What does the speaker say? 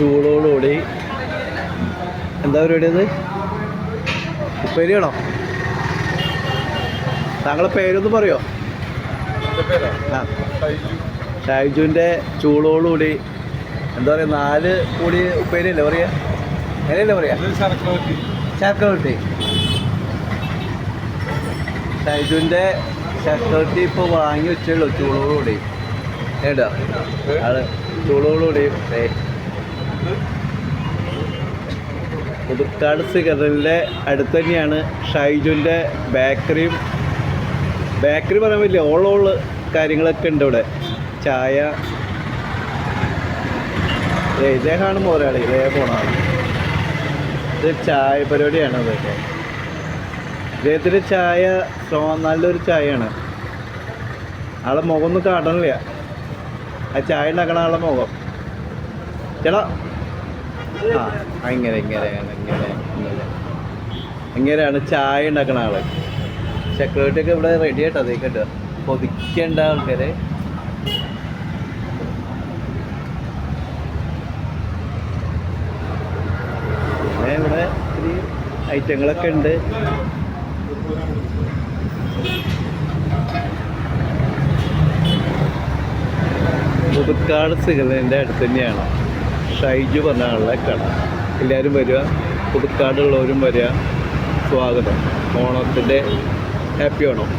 ചൂടോടുകൂടി. എന്താ പരിപാടി അത്? ഉപ്പേരിയാണോ? താങ്കളെ പേരൊന്ന് പറയോ? ആ, ഷൈജുവിൻ്റെ ചൂടോടുകൂടി എന്താ പറയുക, 4 കൂടി ഉപ്പേരിയല്ലേ പറയുക? അങ്ങനെയല്ലേ പറയാ? ചക്കവട്ടി. ഷൈജുവിൻ്റെ ചക്കവട്ടി ഇപ്പോൾ വാങ്ങി വെച്ചുള്ളൂ ചൂടോടുകൂടി. കേട്ടോ അത് ചൂടോടുകൂടി. പുതുക്കാട് സിഗറിൻ്റെ അടുത്ത് തന്നെയാണ് ഷൈജുവിൻ്റെ ബേക്കറിയും. ബേക്കറി പറയാൻ പറ്റില്ല, ഓൾ കാര്യങ്ങളൊക്കെ ഉണ്ട് ഇവിടെ. ചായ ഇതേ കാണുമ്പോൾ ഒരാൾ ഇതേ പോണാണ്. ഇത് ചായ പരിപാടിയാണ്. അതൊക്കെ ഇദ്ദേഹത്തിൻ്റെ ചായ നല്ലൊരു ചായയാണ്. ആളെ മുഖം ഒന്നും കാണണില്ല. ആ ചായ ഉണ്ടാക്കണ ആളെ മുഖം ചേട്ടാ. ഇങ്ങനെയാണ് ചായ ഉണ്ടാക്കണ ആള്. സെക്യൂരിറ്റി ഒക്കെ ഇവിടെ റെഡി ആയിട്ടോ. അതേ കേട്ടോ, കൊതിക്കേണ്ട ആൾക്കാരെ. പിന്നെ ഇവിടെ ഇത്തിരി ഐറ്റങ്ങളൊക്കെ ഉണ്ട്. പുതുക്കാട് സിഗറിൻ്റെ അടുത്ത് തന്നെയാണ് ഷൈജു പറഞ്ഞ ആളുടെ കട. എല്ലാവരും വരിക, പുതുക്കാടുള്ളവരും വരിക. സ്വാഗതം. ഓണത്തിൻ്റെ ഹാപ്പി ഓണം.